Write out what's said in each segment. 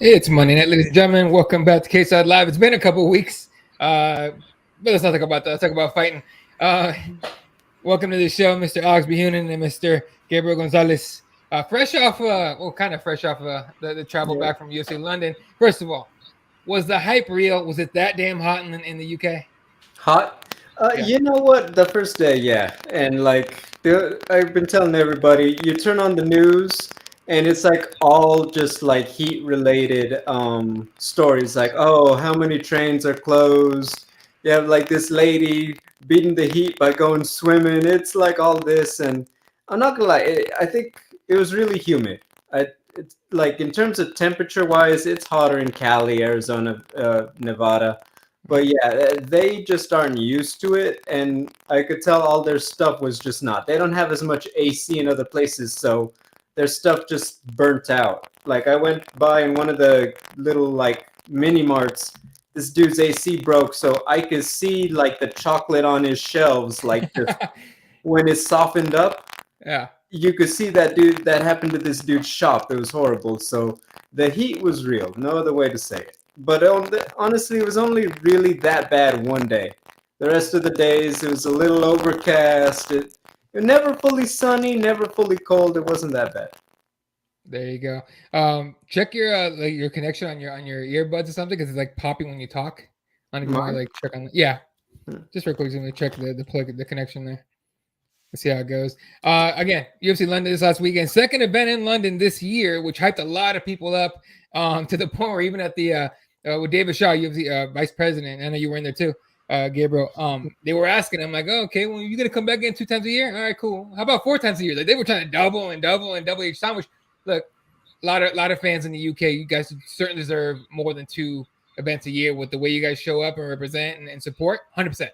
It's Monday night, ladies and gentlemen. Welcome back to Cageside Live. It's been a couple of weeks, but let's not talk about that. Let's talk about fighting. Welcome to the show, Mr. Alex Behunin and Mr. Gabriel Gonzalez. Fresh off the travel back from UFC London. First of all, was the hype real? Was it that damn hot in the UK? Hot? You know what? The first day, yeah. And like, I've been telling everybody, you turn on the news and it's like all just like heat related stories. Like, oh, how many trains are closed? You have like this lady beating the heat by going swimming. It's like all this. And I'm not gonna lie, I think it was really humid. It's like in terms of temperature wise, it's hotter in Cali, Arizona, Nevada. But yeah, they just aren't used to it, and I could tell all their stuff was just not. They don't have as much AC in other places, so their stuff just burnt out. Like I went by in one of the little like mini marts, this dude's AC broke, so I could see like the chocolate on his shelves, like just when it softened up. Yeah. You could see that happened to this dude's shop. It was horrible. So the heat was real. No other way to say it. But honestly, it was only really that bad one day. The rest of the days, it was a little overcast. It never fully sunny, never fully cold. It wasn't that bad. There you go. Check your connection on your earbuds or something because it's like popping when you talk. I don't know, like check on just real quick. Let me check the connection there. Let's see how it goes. Again, UFC London this last weekend, second event in London this year, which hyped a lot of people up to the point where even at the with David Shaw, UFC vice president, I know you were in there too, Gabriel. They were asking him like, oh, okay, well, you gonna come back in 2 times a year? All right, cool. How about 4 times a year? Like they were trying to double each time. Which look, a lot of fans in the UK, you guys certainly deserve more than 2 events a year with the way you guys show up and represent and support, 100%.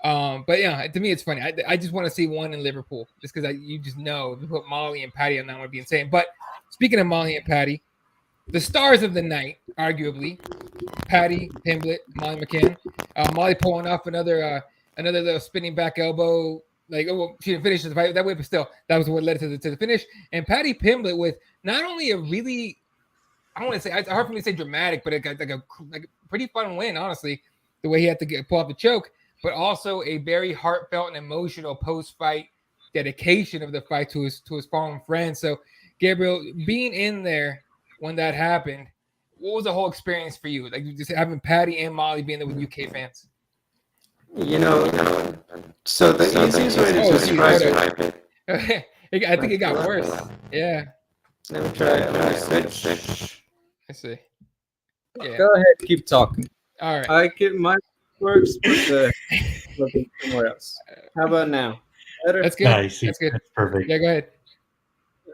But yeah, to me it's funny. I just want to see one in Liverpool, just because you just know if you put Molly and Patty on that would be insane. But speaking of Molly and Patty, the stars of the night, arguably, Patty Pimblett, Molly McCann. Molly pulling off another little spinning back elbow. Like, well, she didn't finish the fight that way, but still, that was what led to the finish. And Patty Pimblett with not only a really, I don't want to say, it's hard for me to say dramatic, but like a pretty fun win, honestly, the way he had to pull off the choke, but also a very heartfelt and emotional post-fight dedication of the fight to his fallen friend. So, Gabriel, being in there when that happened, what was the whole experience for you? Like just having Patty and Molly being there with UK fans. So the easiest way to describe it. I think it got worse. Yeah. Let me try it. Let me switch. I see. Yeah. Go ahead, keep talking. All right. I get my works, but looking somewhere else. How about now? Better? That's good. Nice. That's good. That's perfect. Yeah, go ahead.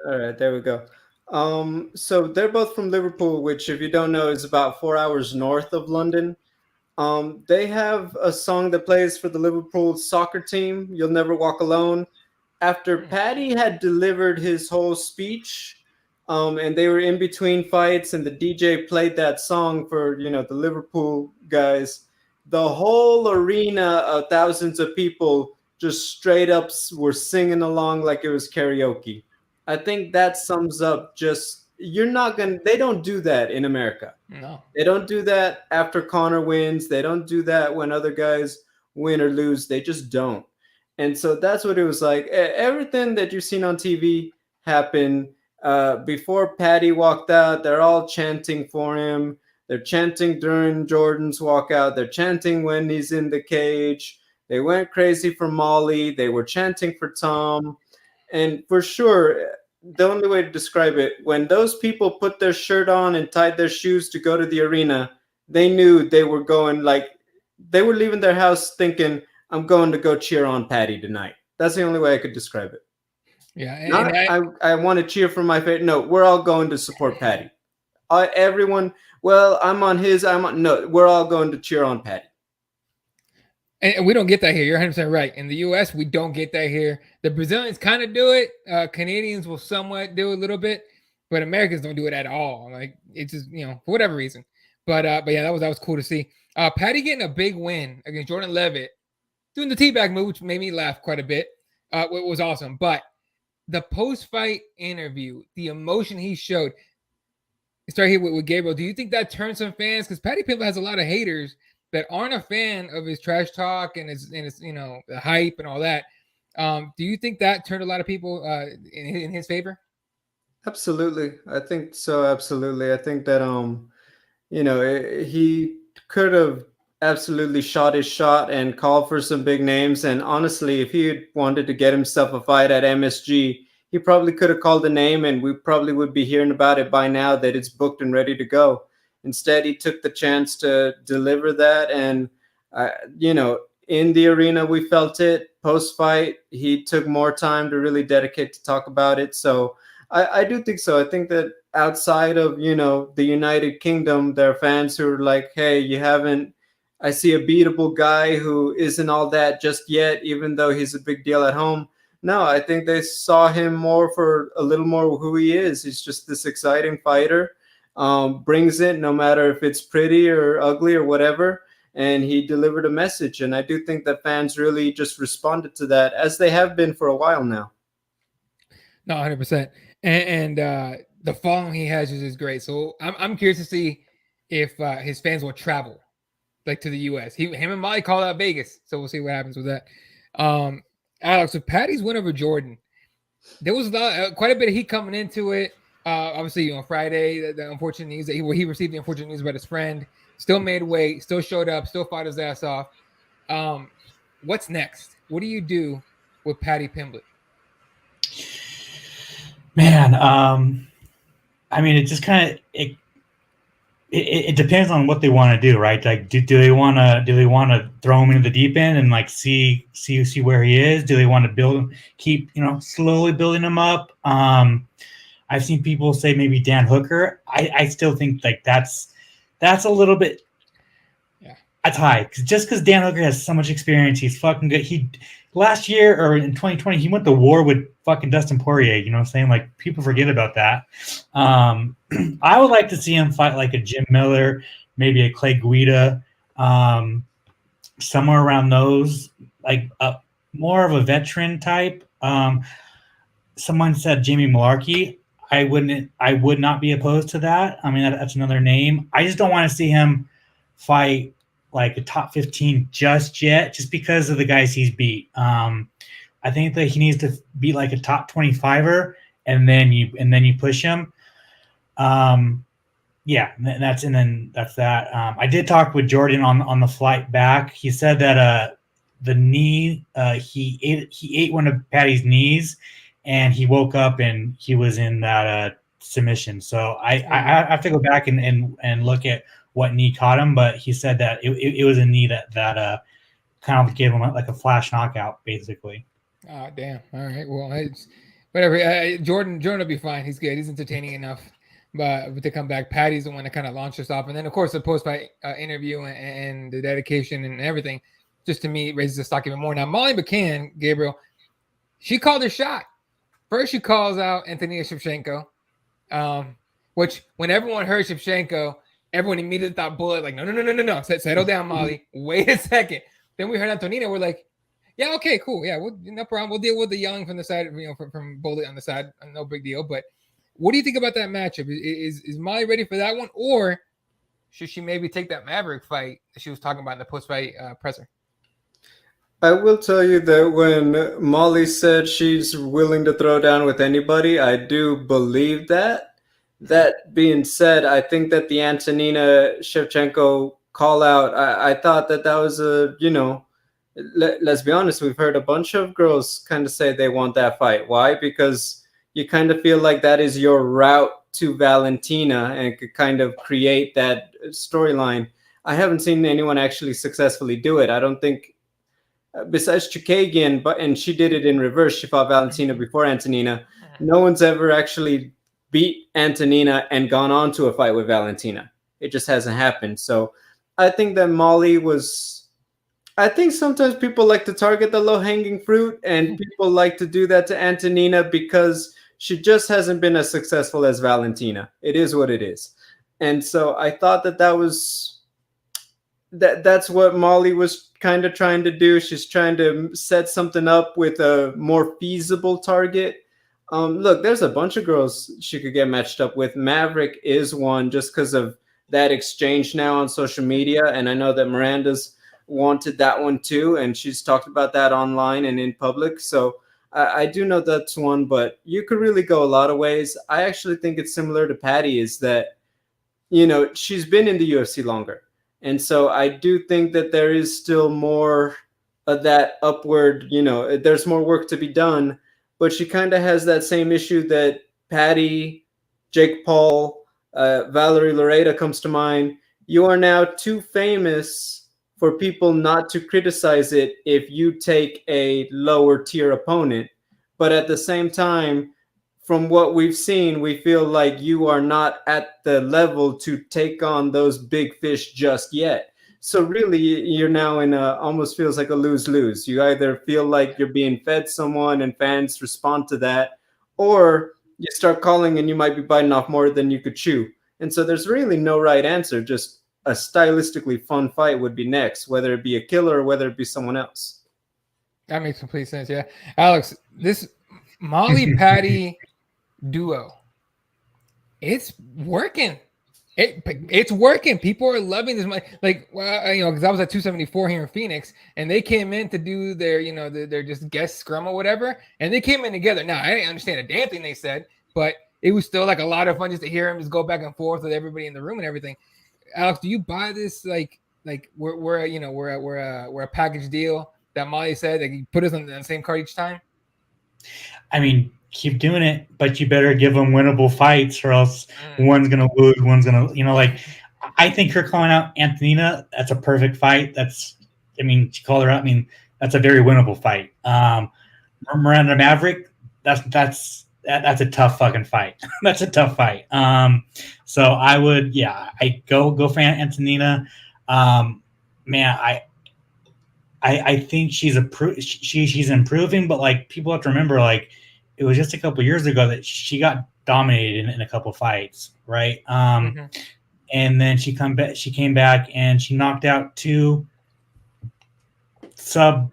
All right, there we go. So they're both from Liverpool, which, if you don't know, is about 4 hours north of London. They have a song that plays for the Liverpool soccer team, "You'll Never Walk Alone." After Paddy had delivered his whole speech, and they were in between fights, and the DJ played that song for the Liverpool guys, the whole arena of thousands of people just straight up were singing along like it was karaoke. I think that sums up just they don't do that in America. No. They don't do that after Conor wins. They don't do that when other guys win or lose. They just don't. And so that's what it was like. Everything that you've seen on TV happened before Paddy walked out. They're all chanting for him. They're chanting during Jordan's walkout. They're chanting when he's in the cage. They went crazy for Molly. They were chanting for Tom. And for sure, the only way to describe it, when those people put their shirt on and tied their shoes to go to the arena, they knew they were going, like, they were leaving their house thinking, I'm going to go cheer on Paddy tonight. That's the only way I could describe it. Yeah. Not I want to cheer for my favorite. No, we're all going to support Paddy. Everyone, well, I'm on his, no, we're all going to cheer on Paddy. And we don't get that here. You're 100% right. In the U.S., we don't get that here. The Brazilians kind of do it. Canadians will somewhat do it a little bit, but Americans don't do it at all. Like, it's just, for whatever reason. But yeah, that was cool to see. Paddy getting a big win against Jordan Levitt, doing the teabag move, which made me laugh quite a bit. It was awesome. But the post-fight interview, the emotion he showed. Start here with Gabriel. Do you think that turned some fans? Because Paddy Pimblett has a lot of haters that aren't a fan of his trash talk and his the hype and all that. Do you think that turned a lot of people in his favor? Absolutely. I think so. Absolutely. I think that, he could have absolutely shot his shot and called for some big names. And honestly, if he had wanted to get himself a fight at MSG, he probably could have called the name and we probably would be hearing about it by now that it's booked and ready to go. Instead, he took the chance to deliver that. And, in the arena, we felt it. Post-fight, he took more time to really dedicate to talk about it. So I do think so. I think that outside of, the United Kingdom, there are fans who are like, hey, I see a beatable guy who isn't all that just yet, even though he's a big deal at home. No, I think they saw him more for a little more who he is. He's just this exciting fighter. Brings it no matter if it's pretty or ugly or whatever, and he delivered a message. And I do think that fans really just responded to that, as they have been for a while now. No, 100%. And the following he has is great. So I'm curious to see if his fans will travel like to the U.S. Him and Molly called out Vegas, so we'll see what happens with that. Alex, with Paddy's win over Jordan, there was quite a bit of heat coming into it. Obviously, Friday, the unfortunate news that he received the unfortunate news about his friend. Still made weight, still showed up, still fought his ass off. What's next? What do you do with Paddy Pimblett? Man, I mean, it just kind of it depends on what they want to do, right? Like, do they want to throw him into the deep end and like see where he is? Do they want to keep slowly building him up? I've seen people say maybe Dan Hooker. I still think like that's a little bit. Yeah, that's high just because Dan Hooker has so much experience. He's fucking good. He last year or in 2020 he went to war with fucking Dustin Poirier. You know what I'm saying? Like, people forget about that. I would like to see him fight like a Jim Miller, maybe a Clay Guida, somewhere around those, like more of a veteran type. Someone said Jamie Malarkey. I would not be opposed to that. I mean, that's another name. I just don't want to see him fight like a top 15 just yet, just because of the guys he's beat. I think that he needs to be like a top 25er, and then you push him. Yeah, that's that. I did talk with Jordan on the flight back. He said that the knee, he ate one of Paddy's knees, and he woke up and he was in that submission. So I have to go back and look at what knee caught him, but he said that it was a knee that kind of gave him like a flash knockout, basically. Oh, damn. All right. Well, it's whatever. Jordan will be fine. He's good. He's entertaining enough. But to come back, Paddy's the one that kind of launched us off. And then, of course, the post-fight interview and the dedication and everything, just to me, raises the stock even more. Now, Molly McCann, Gabriel, she called her shot. First, she calls out Antonia Shevchenko, which when everyone heard Shevchenko, everyone immediately thought bullet, like, no. Settle down, Molly. Wait a second. Then we heard Antonina. We're like, yeah, okay, cool. Yeah, no problem. We'll deal with the yelling from the side, from bullet on the side. No big deal. But What do you think about that matchup? Is Molly ready for that one, or should she maybe take that Maverick fight that she was talking about in the post-fight presser? I will tell you that when Molly said she's willing to throw down with anybody, I do believe that. That being said, I think that the Antonina Shevchenko call out, I thought that that was a, let's be honest, we've heard a bunch of girls kind of say they want that fight. Why? Because you kind of feel like that is your route to Valentina and could kind of create that storyline. I haven't seen anyone actually successfully do it. I don't think besides Chukagian, and she did it in reverse. She fought Valentina before Antonina. No one's ever actually beat Antonina and gone on to a fight with Valentina. It just hasn't happened. So I think that Molly was. I think sometimes people like to target the low hanging fruit, and people like to do that to Antonina because she just hasn't been as successful as Valentina. It is what it is. And so I thought that that was that's what Molly was kind of trying to do. She's trying to set something up with a more feasible target. Look, there's a bunch of girls she could get matched up with. Maverick is one just because of that exchange now on social media. And I know that Miranda's wanted that one too. And she's talked about that online and in public. So I do know that's one, but you could really go a lot of ways. I actually think it's similar to Patty is that, she's been in the UFC longer. And so I do think that there is still more of that upward, there's more work to be done. But she kind of has that same issue that Patty, Jake Paul, Valerie Loretta comes to mind. You are now too famous for people not to criticize it if you take a lower tier opponent. But at the same time, from what we've seen, we feel like you are not at the level to take on those big fish just yet. So really, you're now in a almost feels like a lose-lose. You either feel like you're being fed someone and fans respond to that, or you start calling and you might be biting off more than you could chew. And so there's really no right answer. Just a stylistically fun fight would be next, whether it be a killer or whether it be someone else. That makes complete sense. Yeah, Alex, this Molly Patty duo, it's working. It's working. People are loving this. Like, because I was at 274 here in Phoenix, and they came in to do their, their just guest scrum or whatever, and they came in together. Now, I didn't understand a damn thing they said, but it was still like a lot of fun just to hear them just go back and forth with everybody in the room and everything. Alex, do you buy this? Like we're a package deal that Molly said that you put us on the same card each time. I mean, keep doing it, but you better give them winnable fights, or else one's gonna lose, one's gonna, I think her calling out Antonina, that's a perfect fight. She called her out. I mean, that's a very winnable fight. Miranda Maverick, that's a tough fucking fight. That's a tough fight. So I would, I go for Antonina. Man, I think she's improving, but like people have to remember, like it was just a couple years ago that she got dominated in a couple fights, right? And then she came back and she knocked out two sub.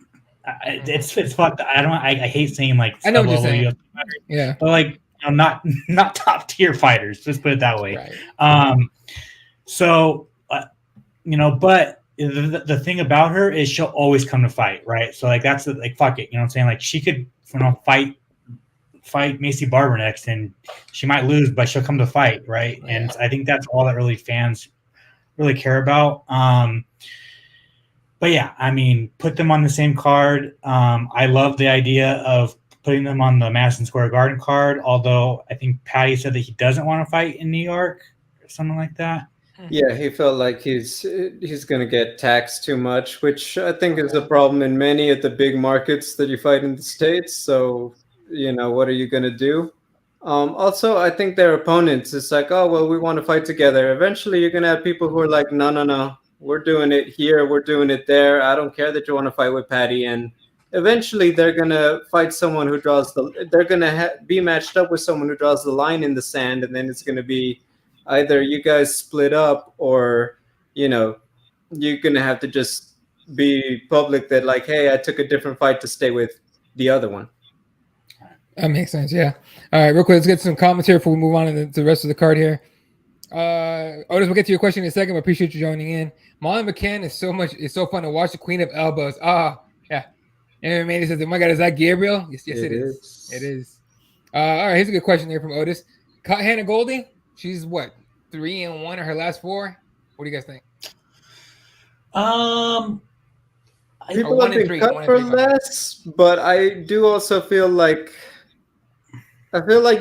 It's fucked. I hate saying like I know what you're saying. Yeah, but like not top tier fighters. Let's put it that way. Right. So but the thing about her is she'll always come to fight, right? So like that's like fuck it, you know what I'm saying? Like she could fight Macy Barber next, and she might lose, but she'll come to fight, right? Yeah. And I think that's all that really fans really care about. But yeah, I mean, put them on the same card. I love the idea of putting them on the Madison Square Garden card, although I think Patty said that he doesn't want to fight in New York or something like that. Yeah, he felt like he's going to get taxed too much, which I think is a problem in many of the big markets that you fight in the States. So, what are you going to do? Also, I think their opponents, it's like, oh, well, we want to fight together. Eventually, you're going to have people who are like, no, we're doing it here. We're doing it there. I don't care that you want to fight with Patty. And eventually, they're going to fight someone who they're going to be matched up with someone who draws the line in the sand. And then it's going to be either you guys split up or, you're going to have to just be public that like, hey, I took a different fight to stay with the other one. That makes sense. Yeah. All right, real quick, let's get some comments here before we move on to the rest of the card here. Otis, we'll get to your question in a second. But appreciate you joining in. Molly McCann is so fun to watch. The Queen of Elbows. Yeah. And Manny says, "Oh my God, is that Gabriel?" Yes, it is. It is. All right, here's a good question here from Otis. Hannah Goldie, she's what, 3-1 in her last 4? What do you guys think? People have been cut for less, but I do also feel like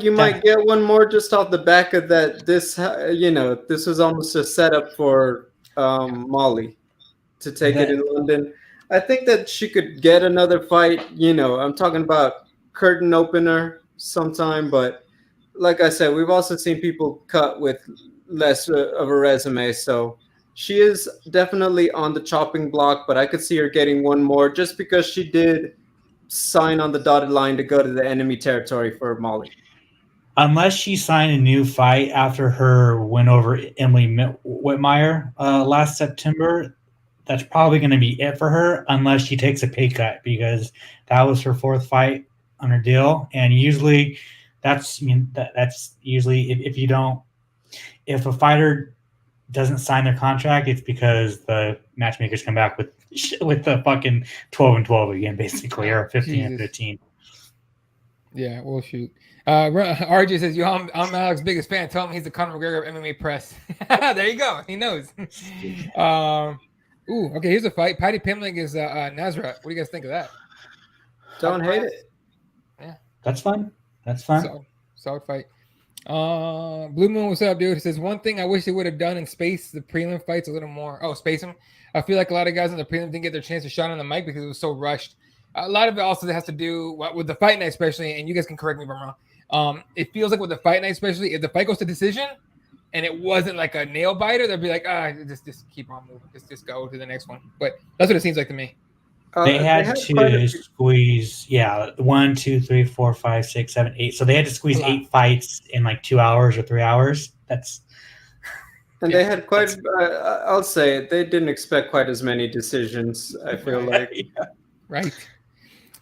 you might get one more just off the back of that. This was almost a setup for Molly to take it in London. I think that she could get another fight. I'm talking about curtain opener sometime, but like I said, we've also seen people cut with less of a resume, so she is definitely on the chopping block, but I could see her getting one more just because she did sign on the dotted line to go to the enemy territory for Molly. Unless she signed a new fight after her win over Emily Whitmire last September, that's probably going to be it for her, unless she takes a pay cut, because that was her 4th fight on her deal, and usually that's usually if a fighter doesn't sign their contract, it's because the matchmakers come back with the fucking 12-12 again, basically, or 15-15. Yeah, well, shoot. RJ says, I'm Alex's biggest fan. Tell him he's the Conor McGregor of MMA press. There you go. He knows. Okay, here's a fight. Patty Pimling is Nazareth. What do you guys think of that? Don't hate it. Yeah. That's fun. Solid fight. Blue Moon, what's up, dude? He says, one thing I wish they would have done in space the prelim fights a little more. Space them. I feel like a lot of guys in the prelim didn't get their chance to shot on the mic because it was so rushed. A lot of it also has to do with the fight night, especially, and you guys can correct me if I'm wrong. It feels like with the fight night, especially, if the fight goes to decision and it wasn't like a nail biter, they'll be like, just keep on moving. Just go to the next one. But that's what it seems like to me. They had to squeeze, 1, 2, 3, 4, 5, 6, 7, 8. So they had to squeeze 8 fights in like 2 hours or 3 hours. And they had quite. I'll say they didn't expect quite as many decisions. I feel like. Right.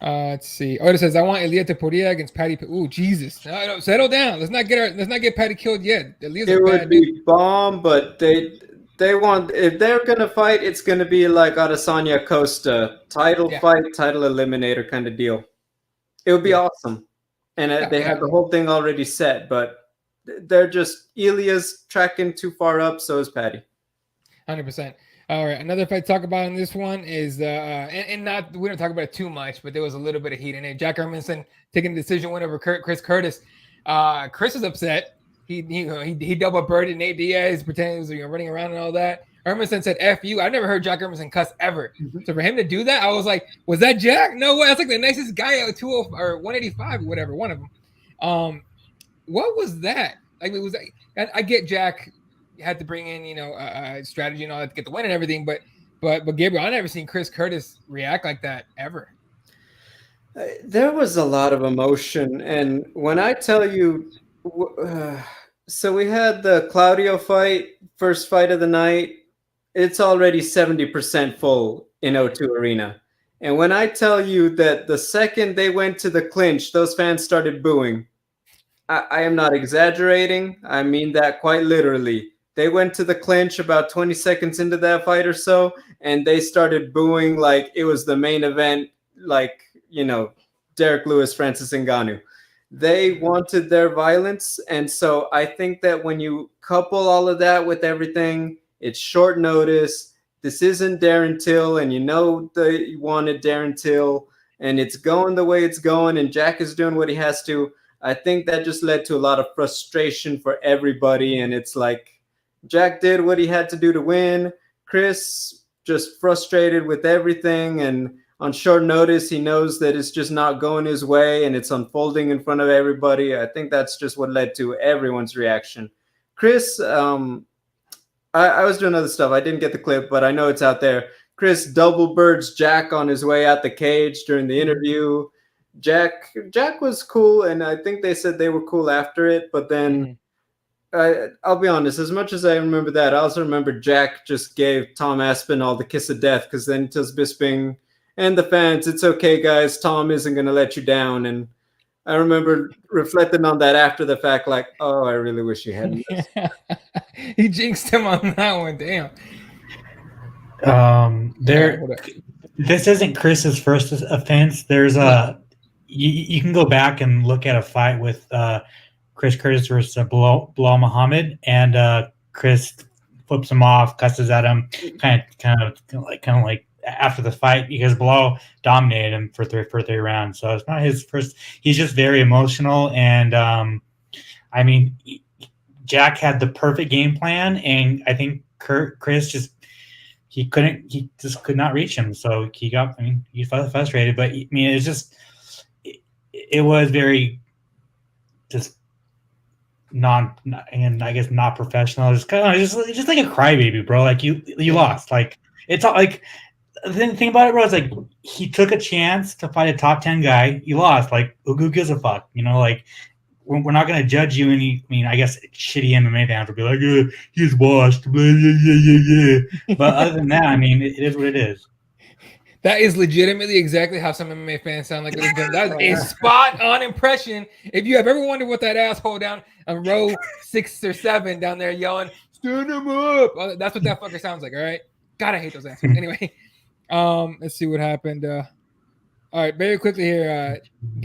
Let's see. Otis says, I want Elia Topuria against Patty. Ooh, Jesus! No, settle down. Let's not get Patty killed yet. It would be bomb, but they want, if they're gonna fight, it's gonna be like Adesanya Costa title fight, title eliminator kind of deal. It would be awesome, and they have the whole thing already set, but they're just Elia's tracking too far up. So is Patty. 100%. All right, another fight to talk about in this one is and not, we don't talk about it too much, but there was a little bit of heat in it. Jack Hermanson taking a decision win over Chris Curtis. Chris is upset. He double birded Nate Diaz, pretending he was running around and all that. Hermanson said "F you." I've never heard Jack Hermanson cuss ever. So for him to do that, I was like, was that Jack? No way. That's like the nicest guy at 205 or 185 or whatever. One of them. What was that? Like, it was. I get Jack had to bring in strategy and all that to get the win and everything, but Gabriel, I've never seen Chris Curtis react like that ever. There was a lot of emotion, and when I tell you, so we had the Claudio fight, first fight of the night. It's already 70% full in O2 Arena, and when I tell you that the second they went to the clinch, those fans started booing. I am not exaggerating. I mean that quite literally. They went to the clinch about 20 seconds into that fight or so, and they started booing like it was the main event, like, Derek Lewis, Francis Ngannou. They wanted their violence, and so I think that when you couple all of that with everything, it's short notice. This isn't Darren Till, and they wanted Darren Till, and it's going the way it's going, and Jack is doing what he has to. I think that just led to a lot of frustration for everybody, and it's like Jack did what he had to do to win. Chris just frustrated with everything, and on short notice, he knows that it's just not going his way, and it's unfolding in front of everybody. I think that's just what led to everyone's reaction. Chris, I was doing other stuff. I didn't get the clip, but I know it's out there. Chris double birds Jack on his way out the cage during the interview. Jack was cool, and I think they said they were cool after it, but then I'll be honest, as much as I remember that, I also remember Jack just gave Tom Aspinall the kiss of death, because then he tells Bisping and the fans, it's okay, guys, Tom isn't going to let you down. And I remember reflecting on that after the fact, like, oh, I really wish he hadn't missed. He jinxed him on that one. Damn. This isn't Chris's first offense. There's you can go back and look at a fight with Chris Curtis versus Bilal Muhammad, and Chris flips him off, cusses at him, kind of like after the fight, because Bilal dominated him for three rounds. So it's not his first. He's just very emotional, and I mean, Jack had the perfect game plan, and I think Chris just could not reach him. So he felt frustrated, but I mean, it's just it was very just not professional. Just kind of just like a crybaby, bro. Like you lost. Like it's all like the thing about it, bro. Is like he took a chance to fight a top 10 guy. You lost. Like who gives a fuck? You know, like we're not going to judge you. I guess shitty MMA fans will be like, he's washed. But other than that, I mean, it is what it is. That is legitimately exactly how some MMA fans sound like. That is a spot on impression. If you have ever wondered what that asshole down on row 6 or 7 down there yelling, stand him up. That's what that fucker sounds like. All right. God, I hate those assholes. Anyway, let's see what happened. All right. Very quickly here,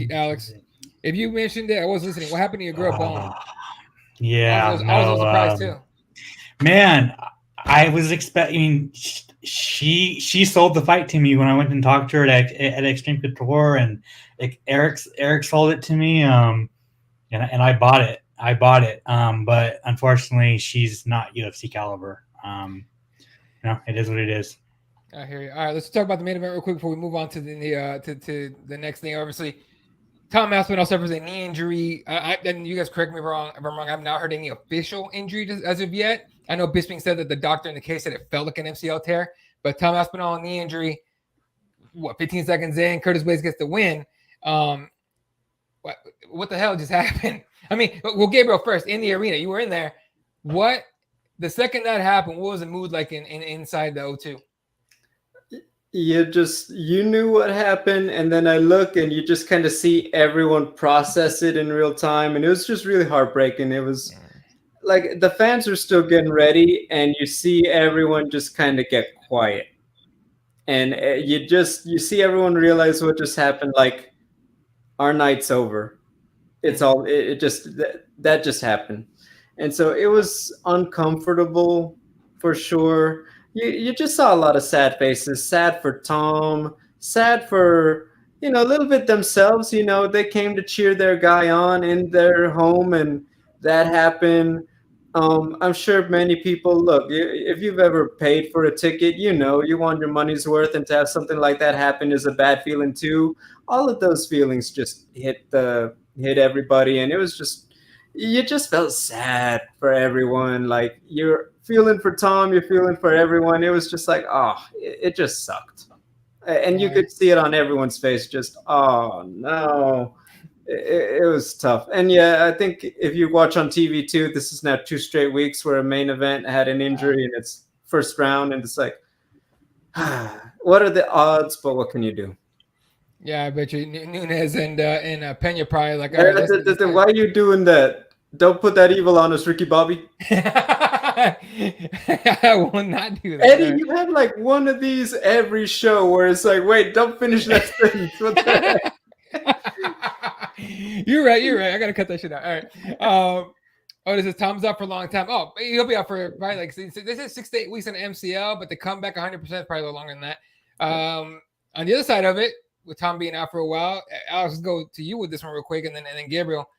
Alex. If you mentioned it, I was listening. What happened to your girl, Bone? Yeah. I was a little surprised too. Man, I was expecting. She sold the fight to me when I went and talked to her at Extreme Couture, and Eric sold it to me, and I bought it. But unfortunately, she's not UFC caliber. It is what it is. I hear you. All right, let's talk about the main event real quick before we move on to the the next thing. Obviously, Tom Aspinall suffers a knee injury. And you guys correct me if I'm wrong. I've not heard any official injury as of yet. I know Bisping said that the doctor in the case said it felt like an MCL tear, but Tom Aspinall knee injury. 15 seconds in, Curtis Blades gets the win. What the hell just happened? I mean, well, Gabriel, first in the arena, you were in there. What the second that happened? What was the mood like inside the O2? You knew what happened, and then I look and you just kind of see everyone process it in real time, and it was just really heartbreaking. It was like the fans are still getting ready, and you see everyone just kind of get quiet, and you see everyone realize what just happened. Like, our night's over. It's all it just that just happened, and so it was uncomfortable for sure. You just saw a lot of sad faces, sad for Tom, sad for, a little bit themselves. They came to cheer their guy on in their home, and that happened. I'm sure many people, look, if you've ever paid for a ticket, you want your money's worth, and to have something like that happen is a bad feeling too. All of those feelings just hit everybody, and it was just, you just felt sad for everyone. Like, you're feeling for Tom, you're feeling for everyone. It was just like, it just sucked. And you could see it on everyone's face, just, oh no. It was tough. And yeah, I think if you watch on TV too, this is now 2 straight weeks where a main event had an injury in its first round, and it's like, what are the odds, but what can you do? Yeah, I bet you Nunes and Pena probably like, all right, why are you doing that? Don't put that evil on us, Ricky Bobby. I will not do that. Eddie, you have like one of these every show where it's like, wait, don't finish that sentence. What the heck? You're right. I gotta cut that shit out. All right. This is Tom's out for a long time. Oh, he'll be out for probably like this is 6 to 8 weeks in MCL, but the comeback 100% probably a little longer than that. On the other side of it, with Tom being out for a while, Alex, let's go to you with this one real quick, and then Gabriel.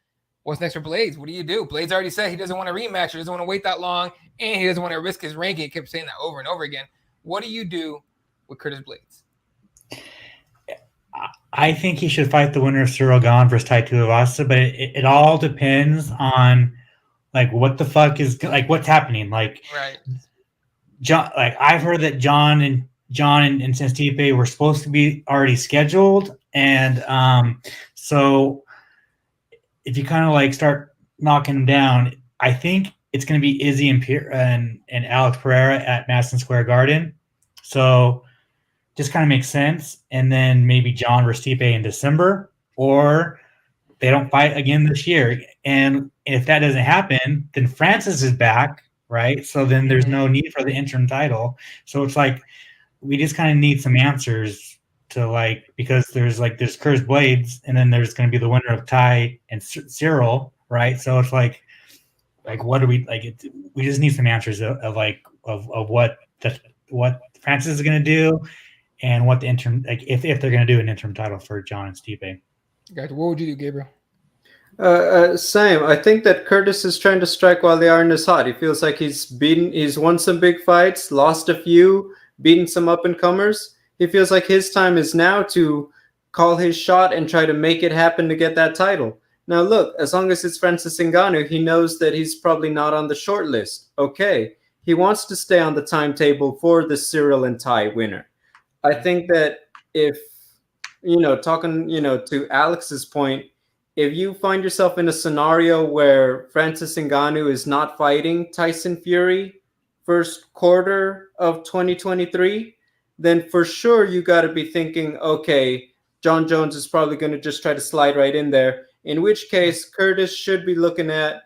What's next for Blades? What do you do? Blades already said he doesn't want to rematch. He doesn't want to wait that long, and he doesn't want to risk his ranking. He kept saying that over and over again. What do you do with Curtis Blades? I think he should fight the winner of Cyril Gane versus Tai Tuivasa, but it all depends on like what the fuck is like what's happening. Like, right, John. Like, I've heard that John and Stipe were supposed to be already scheduled, and so if you kind of like start knocking them down, I think it's going to be Izzy and Alex Pereira at Madison Square Garden. So just kind of makes sense. And then maybe John versus Stipe in December, or they don't fight again this year. And if that doesn't happen, then Francis is back, right? So then there's no need for the interim title. So it's like we just kind of need some answers to because there's Curtis Blades, and then there's going to be the winner of Ty and Cyril, right? So it's like what do we we just need some answers of what Francis is going to do, and what the interim if they're going to do an interim title for John and Stipe. Gotcha. What would you do, Gabriel? Same. I think that Curtis is trying to strike while the iron is hot. He feels like he's won some big fights, lost a few, beaten some up and comers. He feels like his time is now to call his shot and try to make it happen to get that title. Now, look, as long as it's Francis Ngannou, he knows that he's probably not on the short list. Okay, he wants to stay on the timetable for the Cyril and Ty winner. I think that if, talking, to Alex's point, if you find yourself in a scenario where Francis Ngannou is not fighting Tyson Fury first quarter of 2023, then for sure you got to be thinking, okay, John Jones is probably going to just try to slide right in there. In which case, Curtis should be looking at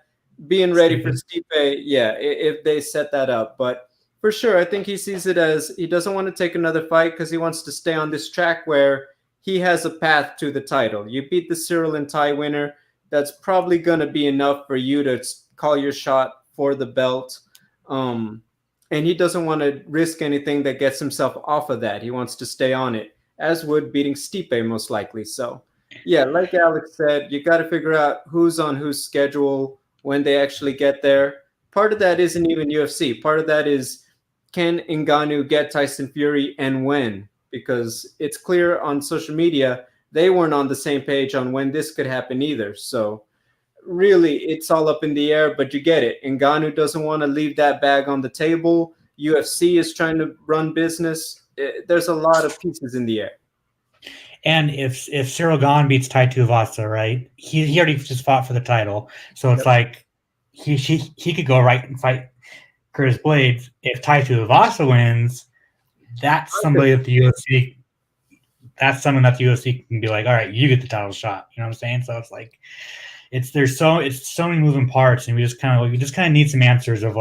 being ready for Stipe, if they set that up. But for sure, I think he sees it as he doesn't want to take another fight because he wants to stay on this track where he has a path to the title. You beat the Cyril and Ty winner. That's probably going to be enough for you to call your shot for the belt. And he doesn't want to risk anything that gets himself off of that. He wants to stay on it, as would beating Stipe most likely. So, yeah, like Alex said, you got to figure out who's on whose schedule when they actually get there. Part of that isn't even UFC. Part of that is, can Ngannou get Tyson Fury and when? Because it's clear on social media they weren't on the same page on when this could happen either. So really, it's all up in the air, but you get it. Ngannou doesn't want to leave that bag on the table. UFC is trying to run business. There's a lot of pieces in the air. And if Cyril Gane beats Tai Tuivasa, right, he already just fought for the title. So it's like he could go right and fight Curtis Blades. If Tai Tuivasa wins, that's somebody that the UFC can be like, all right, you get the title shot. You know what I'm saying? So it's like there's so many moving parts, and we just kind of need some answers of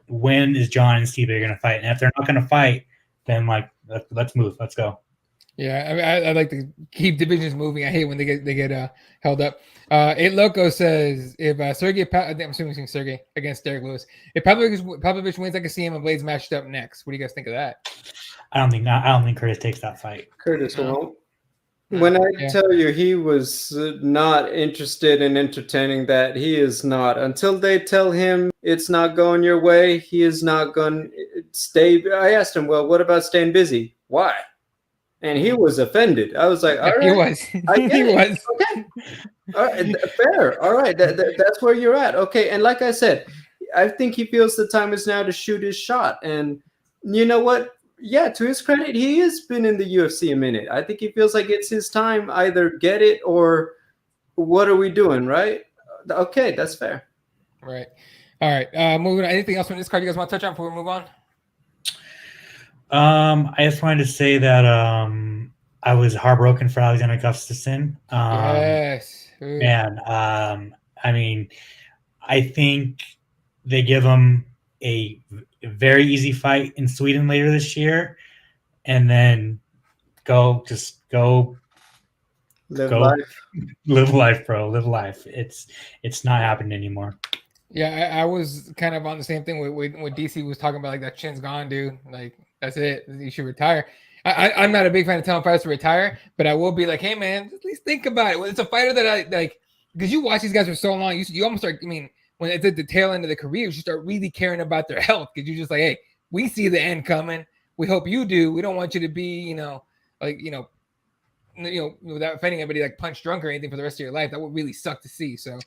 when is John and Stipe going to fight, and if they're not going to fight, then let's move, let's go. Yeah, I mean, I like to keep divisions moving. I hate when they get held up. Eight Loco says if I'm assuming Sergey against Derek Lewis, if Pavlovich wins, I can see him and Blades matched up next. What do you guys think of that? I don't think Curtis takes that fight. Curtis won't. When I tell you he was not interested in entertaining that, he is not. Until they tell him it's not going your way, he is not going to stay. I asked him, well, what about staying busy? Why? And he was offended. I was like, all right. He was. He was. Okay. All right. Fair. All right. That's where you're at. Okay. And like I said, I think he feels the time is now to shoot his shot. And you know what? Yeah, to his credit, he has been in the UFC a minute. I think he feels like it's his time. Either get it or what are we doing, right? Okay, that's fair. Right. All right. Moving on. Anything else on this card you guys want to touch on before we move on? I just wanted to say that I was heartbroken for Alexander Gustafsson. Yes. Man, I mean, I think they give him a very easy fight in Sweden later this year, and then go live life, bro. Live life. It's not happening anymore. Yeah, I was kind of on the same thing with DC was talking about that chin's gone, dude. That's it. You should retire. I'm not a big fan of telling fighters to retire, but I will be like, hey man, at least think about it. Well, it's a fighter that I like because you watch these guys for so long. You almost start. I mean, when it's at the tail end of the career, you start really caring about their health because you're just like, hey, we see the end coming. We hope you do. We don't want you to be, without offending anybody, punch drunk or anything for the rest of your life. That would really suck to see. So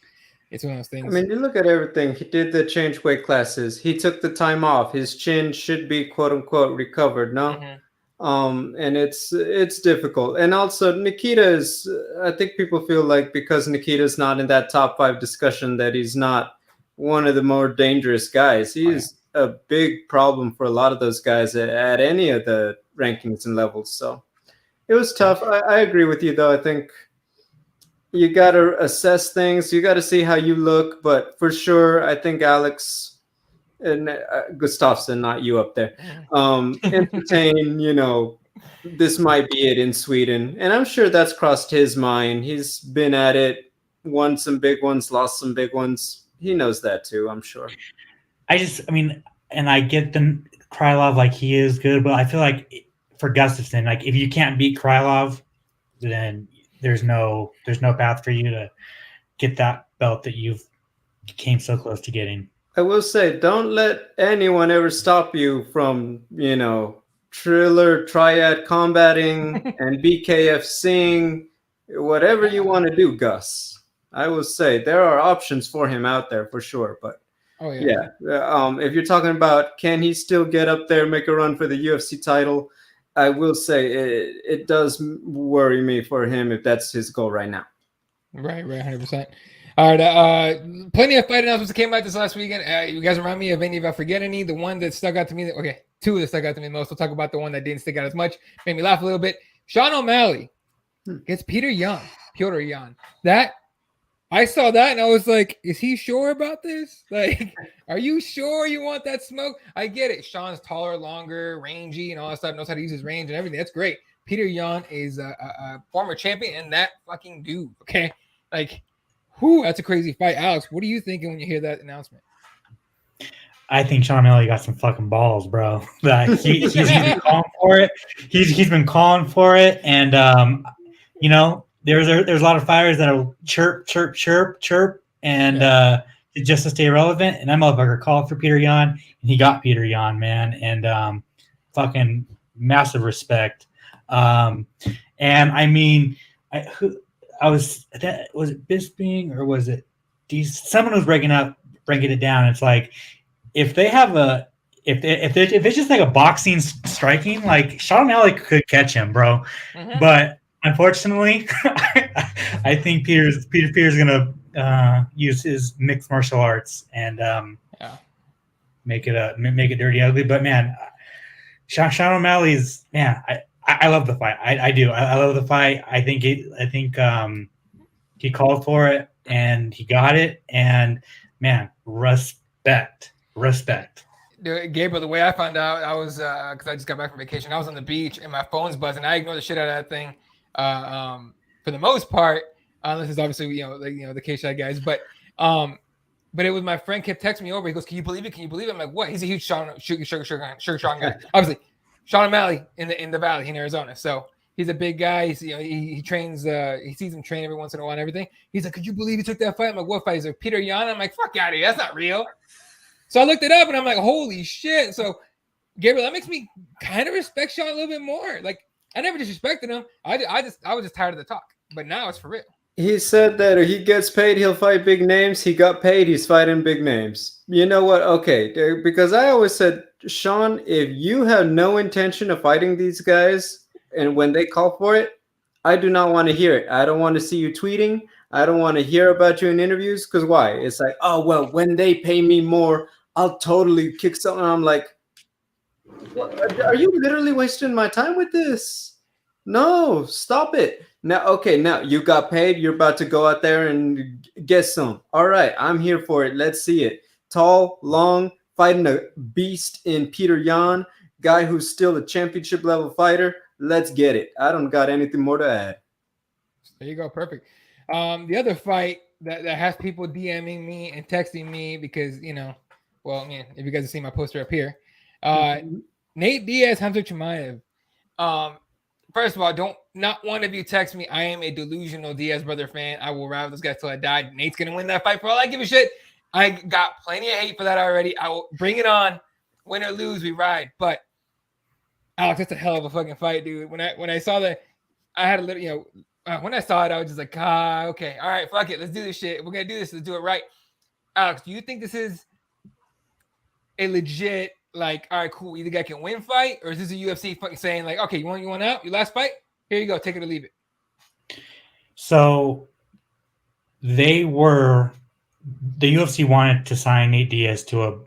it's one of those things. I mean, you look at everything. He did the change weight classes. He took the time off. His chin should be quote unquote recovered. No. Mm-hmm. And it's difficult. And also Nikita is, I think people feel like because Nikita's not in that top 5 discussion that he's not one of the more dangerous guys. He's a big problem for a lot of those guys at any of the rankings and levels. So it was tough. I agree with you though. I think you got to assess things. You got to see how you look. But for sure, I think Alex and Gustafsson, not you up there, entertain, this might be it in Sweden. And I'm sure that's crossed his mind. He's been at it, won some big ones, lost some big ones. He knows that too, I'm sure. I mean, and I get the Krylov, like, he is good, but I feel like for Gustafsson, like, if you can't beat Krylov, then there's no path for you to get that belt that you've came so close to getting. I will say, don't let anyone ever stop you from, Triller, Triad combating, and BKFCing, whatever you want to do, Gus. I will say there are options for him out there for sure. But yeah, if you're talking about can he still get up there, make a run for the UFC title, I will say it does worry me for him if that's his goal right now. Right, 100%. All right, plenty of fight announcements that came out this last weekend. You guys remind me of any if I forget any. The one that stuck out to me, two that stuck out to me most. We'll talk about the one that didn't stick out as much. Made me laugh a little bit. Sean O'Malley gets Petr Yan. That, I saw that and I was like, is he sure about this? Like, are you sure you want that smoke? I get it. Sean's taller, longer, rangy, and all that stuff. Knows how to use his range and everything. That's great. Petr Yan is a former champion and that fucking dude, okay? Like, that's a crazy fight. Alex, what are you thinking when you hear that announcement? I think Sean O'Malley got some fucking balls, bro. He's been calling for it. He's been calling for it, and there's a lot of fighters that'll chirp, and just to stay relevant. And that motherfucker called for Petr Yan, and he got Petr Yan, man, and fucking massive respect. And I mean, was it Bisping or was it someone was breaking it down. It's like if they have if it's just like a boxing striking, like Sean O'Malley could catch him, bro. Mm-hmm. But unfortunately, I think Peter's gonna use his mixed martial arts and make it dirty ugly. But man, Sean O'Malley's I love the fight. I do. I love the fight. I think he called for it and he got it. And man, respect. Gabriel, the way I found out, I was because I just got back from vacation. I was on the beach and my phone's buzzing. I ignored the shit out of that thing for the most part, unless it's obviously the Cageside guys. But it was my friend kept texting me over. He goes, "Can you believe it? Can you believe it?" I'm like, "What?" He's a huge Sean guy. Obviously. Sean O'Malley in the Valley in Arizona. So he's a big guy. He's, he trains. He sees him train every once in a while and everything. He's like, "Could you believe he took that fight?" I'm like, "What fight?" He's like, "Petr Yan." I'm like, "Fuck out of here. That's not real." So I looked it up and I'm like, "Holy shit!" So Gabriel, that makes me kind of respect Sean a little bit more. Like I never disrespected him. I was just tired of the talk. But now it's for real. He said that if he gets paid, he'll fight big names. He got paid. He's fighting big names. You know what? Okay, because I always said, Sean, if you have no intention of fighting these guys, and when they call for it, I do not want to hear it. I don't want to see you tweeting. I don't want to hear about you in interviews. Because why? It's like, oh, well, when they pay me more, I'll totally kick something. I'm like, are you literally wasting my time with this? No, stop it. Now you got paid. You're about to go out there and get some. All right, I'm here for it. Let's see it. Tall, long, fighting a beast in Petr Yan, guy who's still a championship level fighter. Let's get it. I don't got anything more to add. There you go. Perfect. The other fight that has people DMing me and texting me because, well, man, if you guys have seen my poster up here, Nate Diaz, Khamzat Chimaev. First of all, don't not one of you text me. I am a delusional Diaz brother fan. I will ride with this guy till I die. Nate's going to win that fight for all I give a shit. I got plenty of hate for that already. I will bring it on. Win or lose, we ride. But, Alex, that's a hell of a fucking fight, dude. When I saw that, I had a little, when I saw it, I was just like, okay. All right, fuck it. Let's do this shit. We're going to do this. Let's do it right. Alex, do you think this is a legit, like, all right, cool, either guy can win fight, or is this a UFC fucking saying, like, okay, you want out? Your last fight? Here you go. Take it or leave it. So the UFC wanted to sign Nate Diaz to a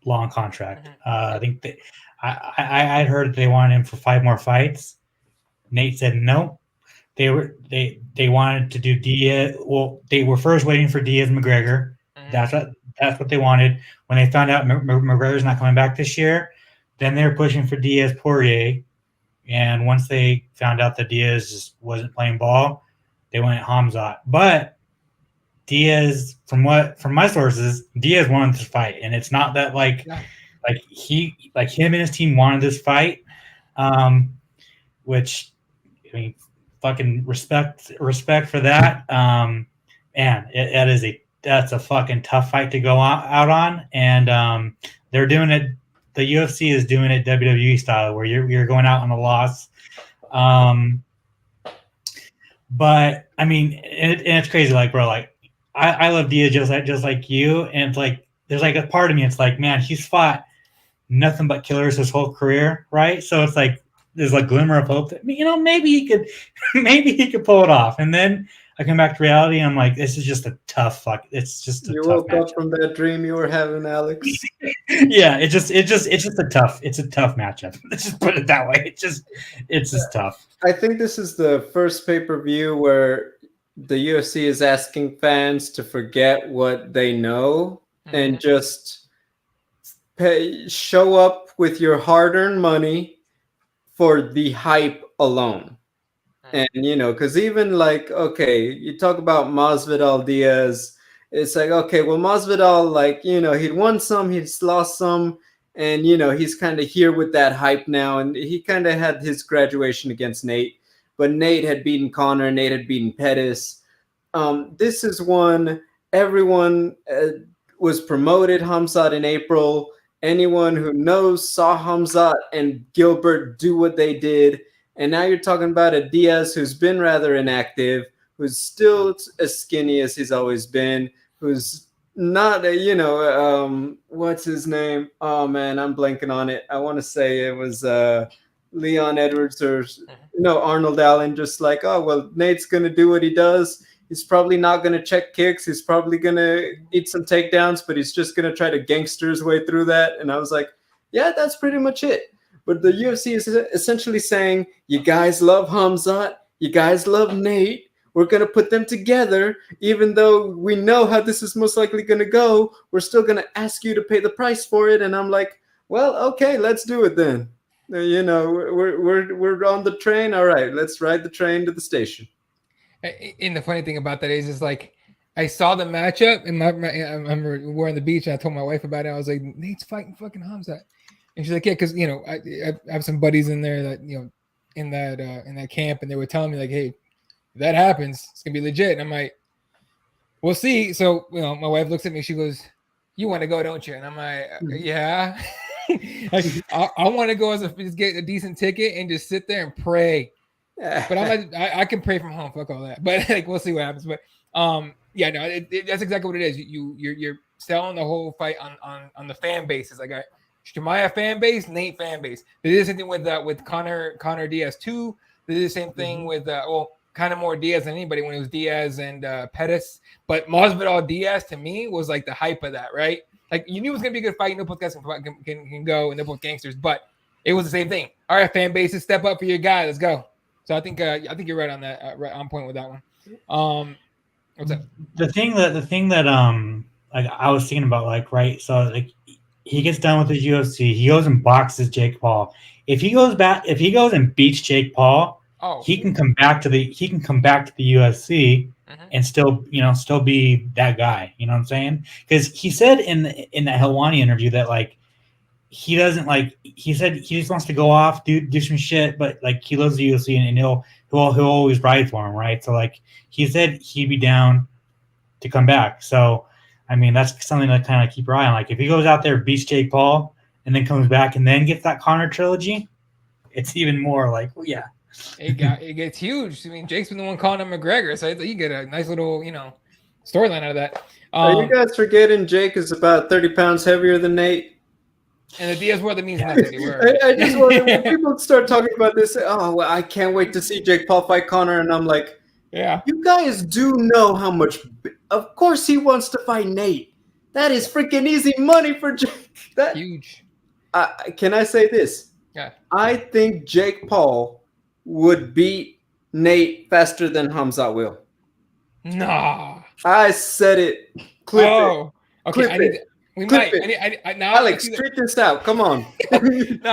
long contract. I think I heard they wanted him for 5 more fights. Nate said no. they wanted to do Diaz. Well, they were first waiting for Diaz McGregor. That's what they wanted. When they found out McGregor's not coming back this year, then they were pushing for Diaz Poirier. And once they found out that Diaz just wasn't playing ball, they went Khamzat. But Diaz, from my sources, Diaz wanted this fight, and it's not that like him and his team wanted this fight, which I mean, fucking respect for that. And that's a fucking tough fight to go out on, and they're doing it. The UFC is doing it WWE style, where you're going out on a loss. But I mean, and it's crazy, like, bro, like I love Diaz just like you, and it's like there's like a part of me, it's like, man, he's fought nothing but killers his whole career, right? So it's like there's a glimmer of hope that maybe he could pull it off, and then I come back to reality, and I'm like, this is just a tough fuck. It's just a tough woke matchup. up from that dream you were having, Alex. Yeah, it's just a tough matchup. Let's just put it that way. It's just tough. I think this is the first pay-per-view where the UFC is asking fans to forget what they know and just show up with your hard-earned money for the hype alone. And, because even like, okay, you talk about Masvidal Diaz, it's like, okay, well, Masvidal, like, he'd won some, he'd lost some, and, he's kind of here with that hype now. And he kind of had his graduation against Nate, but Nate had beaten Conor, Nate had beaten Pettis. This is one everyone was promoted Khamzat in April. Anyone who knows saw Khamzat and Gilbert do what they did. And now you're talking about a Diaz who's been rather inactive, who's still as skinny as he's always been, who's not, what's his name? Oh, man, I'm blanking on it. I want to say it was Leon Edwards or Arnold Allen, just like, oh, well, Nate's going to do what he does. He's probably not going to check kicks. He's probably going to eat some takedowns, but he's just going to try to gangster his way through that. And I was like, yeah, that's pretty much it. But the UFC is essentially saying, you guys love Khamzat, you guys love Nate, we're going to put them together. Even though we know how this is most likely going to go, we're still going to ask you to pay the price for it. And I'm like, well, okay, let's do it then. We're on the train. All right, let's ride the train to the station. And the funny thing about that is like, I saw the matchup, and I remember we were on the beach, and I told my wife about it. I was like, Nate's fighting fucking Khamzat. And she's like, yeah, because I have some buddies in there that in that camp, and they were telling me like, hey, if that happens, it's gonna be legit. And I'm like, we'll see. So my wife looks at me, she goes, "You want to go, don't you?" And I'm like, yeah. Like, I want to go just get a decent ticket and just sit there and pray. But I can pray from home. Fuck all that. But like, we'll see what happens. But yeah, no, that's exactly what it is. You're selling the whole fight on the fan bases. Like Chimaev fan base, Nate fan base. They did the same thing with Conor Diaz too. They did the same thing with kind of more Diaz than anybody when it was Diaz and Pettis. But Masvidal Diaz to me was like the hype of that, right? Like you knew it was gonna be a good fight. You know both guys can go, and they're both gangsters. But it was the same thing. All right, fan bases, step up for your guy. Let's go. So I think you're right on that, right on point with that one. What's up? The thing that like I was thinking about, like, right, so like he gets done with his UFC, he goes and boxes Jake Paul. If he goes and beats Jake Paul, he can come back to the UFC and still be that guy. You know what I'm saying? Because he said in that Helwani interview that like he doesn't like. He said he just wants to go off, do some shit, but like he loves the UFC and he'll always ride for him, right? So like he said he'd be down to come back. So I mean that's something to kind of keep your eye on. Like if he goes out there, beats Jake Paul, and then comes back and then gets that Conor trilogy, it's even more like, well, yeah. It gets huge. I mean, Jake's been the one calling him McGregor, so you get a nice little storyline out of that. Are you guys forgetting Jake is about 30 pounds heavier than Nate? And the Diaz world, that means nothing. I just wonder when people start talking about this. Oh, well, I can't wait to see Jake Paul fight Conor, and I'm like, yeah, you guys do know how much. Of course, he wants to fight Nate. That is freaking easy money for Jake. That huge. Can I say this? Yeah. I think Jake Paul would beat Nate faster than Khamzat will. Nah. I said it. Clip it. Okay. Clip I need. it. We Clip might. it. Now I Alex, see tweet this out. Come on. Now,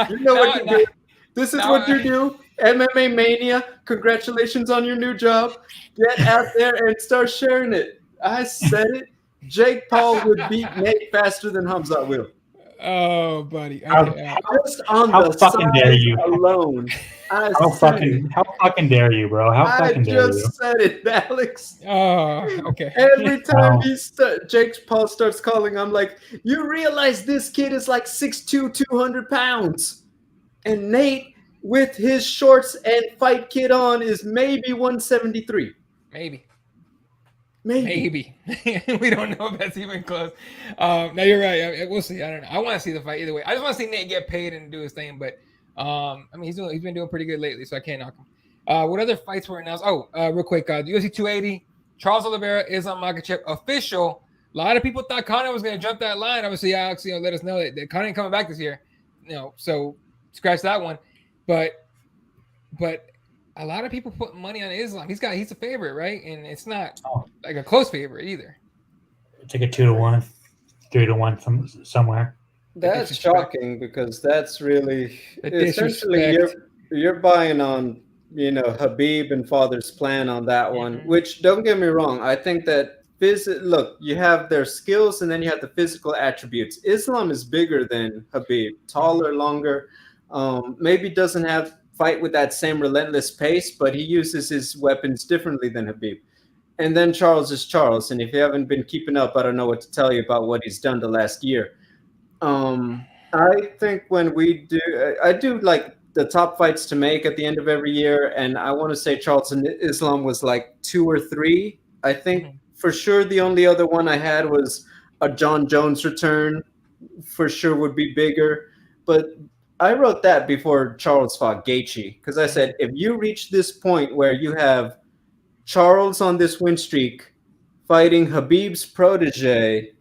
You know what you do. This is what now, you do. MMA Mania. Congratulations on your new job. Get out there and start sharing it. I said it. Jake Paul would beat Nate faster than Khamzat will. Oh, buddy. How, Okay. Just on how the fucking dare size you? alone. I How said it. fucking dare you, bro? How I fucking dare you? just said it, Alex. Oh, okay. Every time Wow. Jake Paul starts calling, I'm like, you realize this kid is like 6'2", 200 pounds. And Nate, with his shorts and fight kit on, is maybe 173. Maybe. Maybe. We don't know if that's even close. No, you're right. We'll see. I don't know. I want to see the fight either way. I just want to see Nate get paid and do his thing. But I mean, he's been doing pretty good lately, so I can't knock him. What other fights were announced? Oh, real quick, UFC 280, Charles Oliveira, Islam Makhachev, official. A lot of people thought Conor was going to jump that line. Obviously, Alex, let us know that Conor ain't coming back this year. So scratch that one. But a lot of people put money on Islam. He's a favorite, right? And it's not like a close favorite either. It's like a 2-1, 3-1 somewhere. That's shocking because that's really essentially you're buying on Habib and Father's plan on that one. Mm-hmm. Which, don't get me wrong, I think that look, you have their skills and then you have the physical attributes. Islam is bigger than Habib, taller, longer. Maybe doesn't have fight with that same relentless pace, but he uses his weapons differently than Habib. And then Charles is Charles, and if you haven't been keeping up, I don't know what to tell you about what he's done the last year. I think when I do like the top fights to make at the end of every year, and I want to say Charles and Islam was like 2 or 3. I think for sure the only other one I had was a John Jones return. For sure would be bigger, but I wrote that before Charles fought Gaethje because I said if you reach this point where you have Charles on this win streak fighting Habib's protege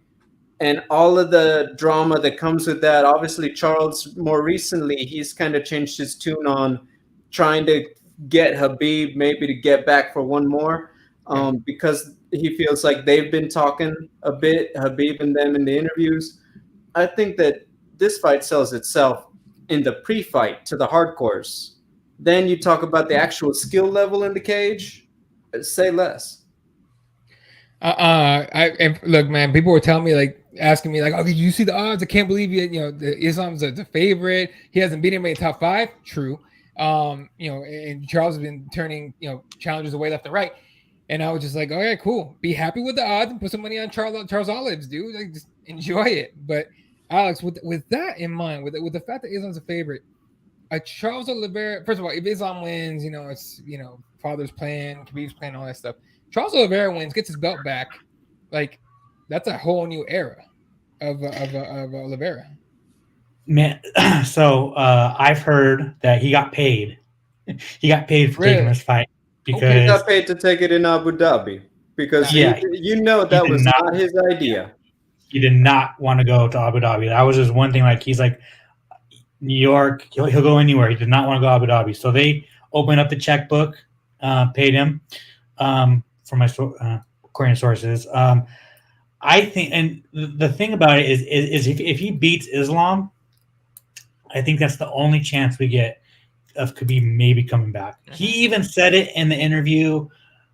and all of the drama that comes with that, obviously Charles more recently he's kind of changed his tune on trying to get Habib maybe to get back for one more because he feels like they've been talking a bit, Habib and them in the interviews. I think that this fight sells itself in the pre-fight to the hardcores. Then you talk about the actual skill level in the cage. Say less. Look, man. People were telling me, asking me, "Oh, did you see the odds? I can't believe the Islam's the favorite. He hasn't beat anybody in top 5." True. And Charles has been turning challengers away left and right. And I was just like, "Okay, cool. Be happy with the odds and put some money on Charles Olives, dude. Just enjoy it." But Alex, with that in mind, with the fact that Islam's a favorite, Charles Oliveira, first of all, if Islam wins, it's Father's plan, Khabib's plan, all that stuff. Charles Oliveira wins, gets his belt back, that's a whole new era of Oliveira. Man, so I've heard that he got paid. He got paid for taking this fight because he got paid to take it in Abu Dhabi because that was not his idea. He did not want to go to Abu Dhabi. That was just one thing. He's like New York. He'll go anywhere. He did not want to go to Abu Dhabi. So they opened up the checkbook, paid him. From my according to sources, I think, and the thing about it is if he beats Islam, I think that's the only chance we get of Khabib maybe coming back. Mm-hmm. He even said it in the interview.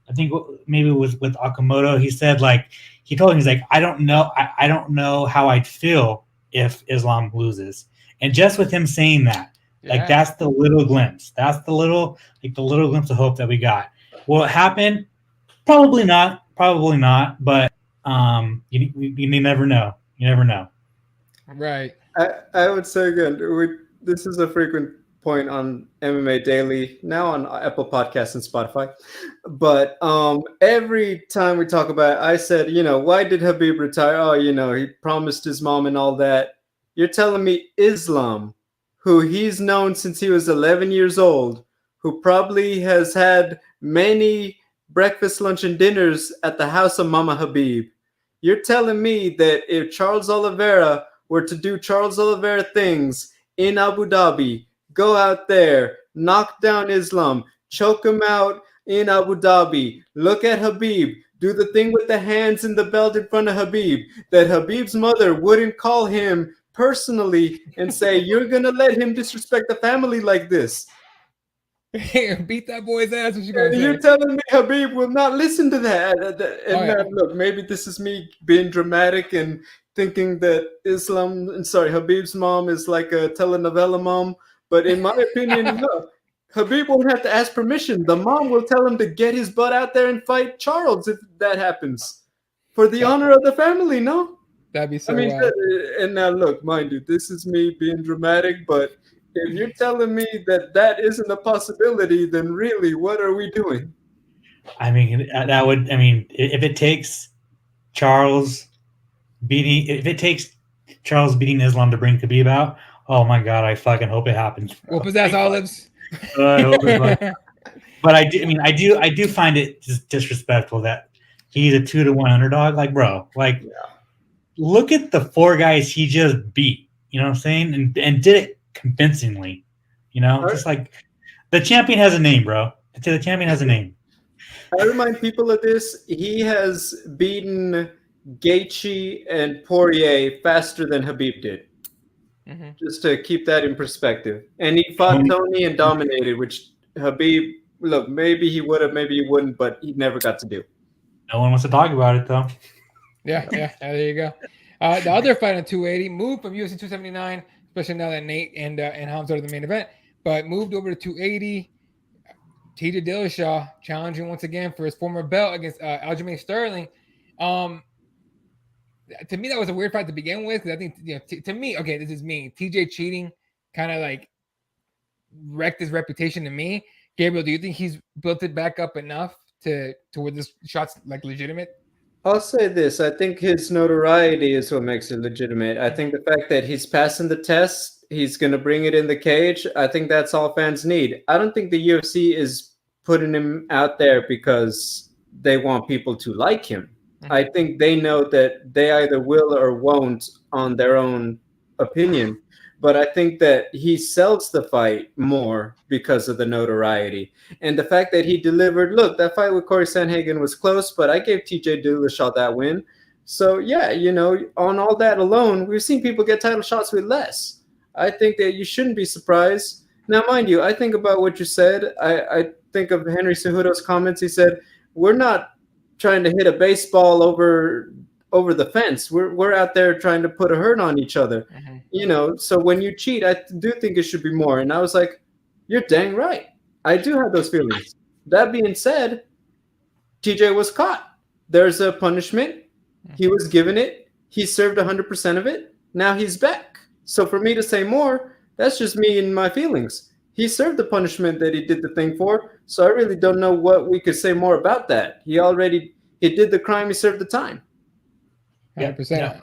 I think maybe it was with Okamoto. He said he told him he's like, I don't know how I'd feel if Islam loses. And just with him saying that, that's the little glimpse. That's the little glimpse of hope that we got. Will it happen? Probably not. But you never know. You never know. Right. I would say again, this is a frequent point on MMA Daily, now on Apple Podcasts and Spotify. But every time we talk about it, I said, why did Habib retire? Oh, he promised his mom and all that. You're telling me Islam, who he's known since he was 11 years old, who probably has had many breakfast, lunch, and dinners at the house of Mama Habib. You're telling me that if Charles Oliveira were to do Charles Oliveira things in Abu Dhabi, go out there, knock down Islam, choke him out, in Abu Dhabi. Look at Habib. Do the thing with the hands in the belt in front of Habib. That Habib's mother wouldn't call him personally and say, you're going to let him disrespect the family like this. Beat that boy's ass. What you gonna say? You're telling me Habib will not listen to that? And look, maybe this is me being dramatic and thinking that Habib's mom is like a telenovela mom. But in my opinion, no. Habib won't have to ask permission. The mom will tell him to get his butt out there and fight Charles if that happens. For the honor of the family, no? That'd be so wild. And now look, mind you, this is me being dramatic, but if you're telling me that isn't a possibility, then really, what are we doing? I mean, if it takes Charles beating Islam to bring Khabib out, oh my God, I fucking hope it happens. Whoop his ass, Olives. But I do find it just disrespectful that he's a 2-1 underdog. Like, bro, look at the 4 guys he just beat. You know what I'm saying? And did it convincingly. You know, just like the champion has a name, bro. The champion has a name. I remind people of this. He has beaten Gaethje and Poirier faster than Habib did. Mm-hmm. Just to keep that in perspective. And he fought Tony and dominated, which Habib, look, maybe he would have, maybe he wouldn't, but he never got to do. No one wants to talk about it, though. Yeah, there you go. The other fight on 280 moved from UFC 279, especially now that Nate and Khamzat are the main event, but moved over to 280. TJ Dillashaw challenging once again for his former belt against Aljamain Sterling. To me, that was a weird fight to begin with because I think, to me, okay, this is me. TJ cheating kind of like wrecked his reputation to me. Gabriel, do you think he's built it back up enough to where this shot's like legitimate? I'll say this. I think his notoriety is what makes it legitimate. I think the fact that he's passing the test, he's going to bring it in the cage. I think that's all fans need. I don't think the UFC is putting him out there because they want people to like him. Mm-hmm. I think they know that they either will or won't on their own opinion. But I think that he sells the fight more because of the notoriety. And the fact that he delivered, look, that fight with Corey Sandhagen was close, but I gave TJ Dillashaw that win. So, yeah, on all that alone, we've seen people get title shots with less. I think that you shouldn't be surprised. Now, mind you, I think about what you said. I think of Henry Cejudo's comments. He said, we're not trying to hit a baseball over the fence. We're out there trying to put a hurt on each other. Mm-hmm. So when you cheat, I do think it should be more. And I was like, you're dang right. I do have those feelings. That being said, TJ was caught. There's a punishment. He was given it. He served 100% of it. Now he's back. So for me to say more, that's just me and my feelings. He served the punishment that he did the thing for. So I really don't know what we could say more about that. He did the crime. He served the time. 100%. Yeah,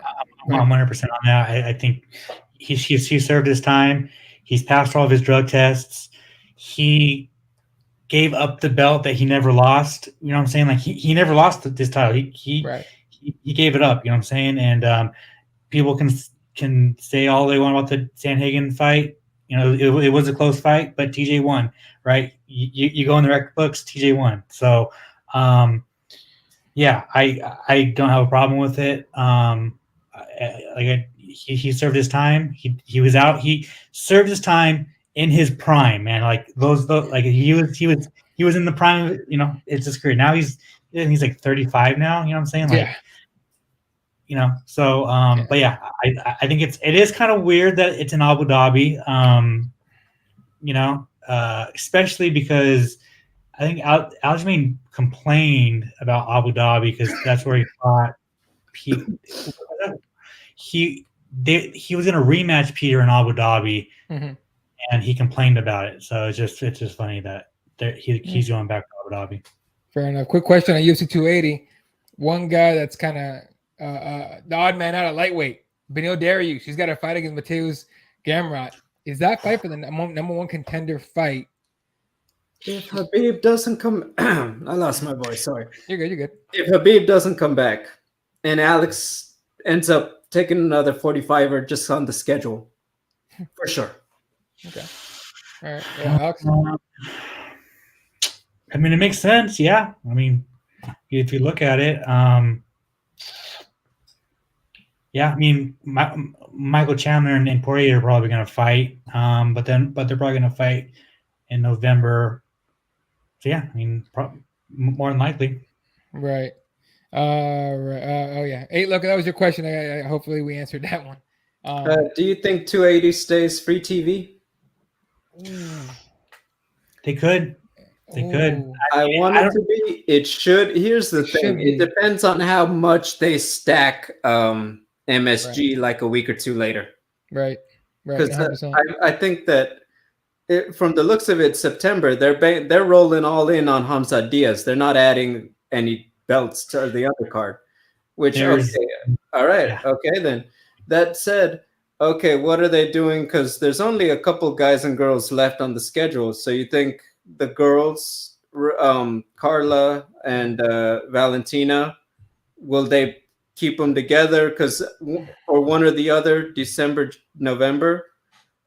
I'm 100% on that. I think he served his time. He's passed all of his drug tests. He gave up the belt that he never lost. You know what I'm saying? Like he never lost this title. He gave it up. You know what I'm saying? And people can say all they want about the Sandhagen fight. It was a close fight, but TJ won. Right? You go in the record books, TJ won. So. Yeah, I don't have a problem with it. He served his time. He was out. He served his time in his prime, man. Like he was in the prime. It's his career. Now he's like 35 now. You know what I'm saying? Like, yeah. So but yeah, I think it is kind of weird that it's in Abu Dhabi. Especially because I think Aljamain complained about Abu Dhabi because that's where he fought Peter. He was in a rematch Peter in Abu Dhabi, mm-hmm. and he complained about it. So it's just funny that he's going back to Abu Dhabi. Fair enough. Quick question on UFC 280. One guy that's kind of the odd man out of lightweight, Beneil Dariush. He's got a fight against Mateusz Gamrot. Is that fight for the number one contender fight? If Habib doesn't come, I lost my voice. Sorry. You're good. If Habib doesn't come back, and Alex ends up taking another 45er just on the schedule, for sure. Okay. All right. Yeah, Alex. I mean, it makes sense. Yeah. I mean, if you look at it, yeah, I mean, Michael Chandler and Poirier are probably going to fight, but they're probably going to fight in November. So yeah, I mean, more than likely. Right. Right. Oh yeah. Hey, look, that was your question. Hopefully we answered that one. Do you think 280 stays free TV? They could. They could. I want it to be. It should. Here's the thing. It depends on how much they stack MSG like a week or two later. Right. Because I think that from the looks of it, September they're rolling all in on Khamzat Diaz. They're not adding any belts to the undercard. Which okay, all right, yeah. Okay then. That said, okay, what are they doing? Because there's only a couple guys and girls left on the schedule. So you think the girls, Carla and Valentina, will they keep them together? Or one or the other, December, November.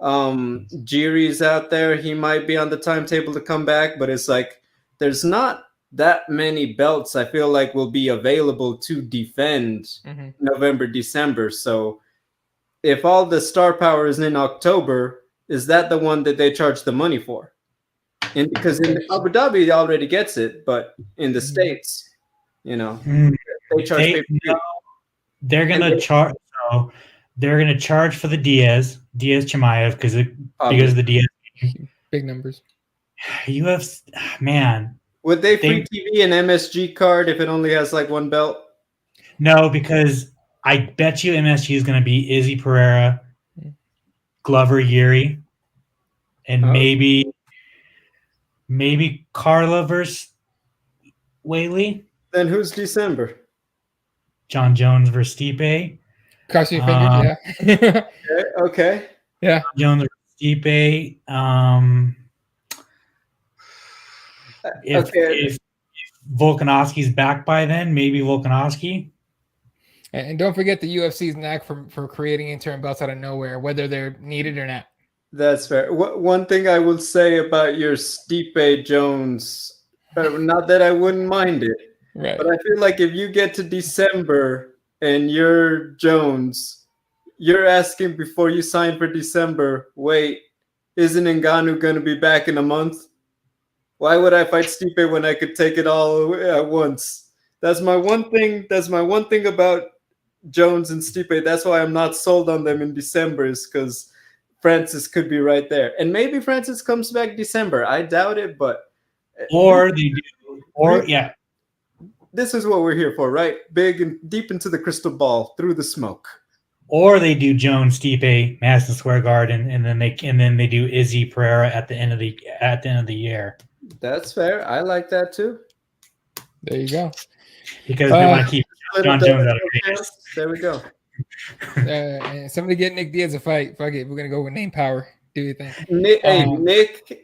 Jiri's out there. He might be on the timetable to come back, but it's like there's not that many belts I feel like will be available to defend November, December. So if all the star power is in October, is that the one that they charge the money for? Because in Abu Dhabi already gets it, but in the States, they charge pay-per-view. They're gonna charge. So they're gonna charge for the Diaz Chimaev because of the Diaz big numbers. UFC, man. Would they free TV an MSG card if it only has like one belt? No, because I bet you MSG is going to be Izzy Pereira, Glover Yuri, and maybe Carla versus Whaley. Then who's December? John Jones versus Stipe. Cross your fingers, yeah. Okay. Yeah. Jones versus Stipe. If Volkanovski's back by then, maybe Volkanovski. And don't forget the UFC's knack for creating interim belts out of nowhere, whether they're needed or not. That's fair. One thing I will say about your Stipe Jones, not that I wouldn't mind it, right. But I feel like if you get to December and you're Jones, you're asking before you sign for December, wait, isn't Ngannou going to be back in a month? Why would I fight Stipe when I could take it all at once? That's my one thing. That's my one thing about Jones and Stipe. That's why I'm not sold on them in December, is because Francis could be right there. And maybe Francis comes back December. I doubt it, but yeah. This is what we're here for, right? Big and deep into the crystal ball, through the smoke. Or they do Jones, Stipe, Madison Square Garden, and then they do Izzy Pereira at the end of the year. That's fair. I like that too. There you go. Because they want to keep John Jones out of Vegas. There we go. Somebody get Nick Diaz a fight. Fuck it. We're going to go with name power. Do you think? Nick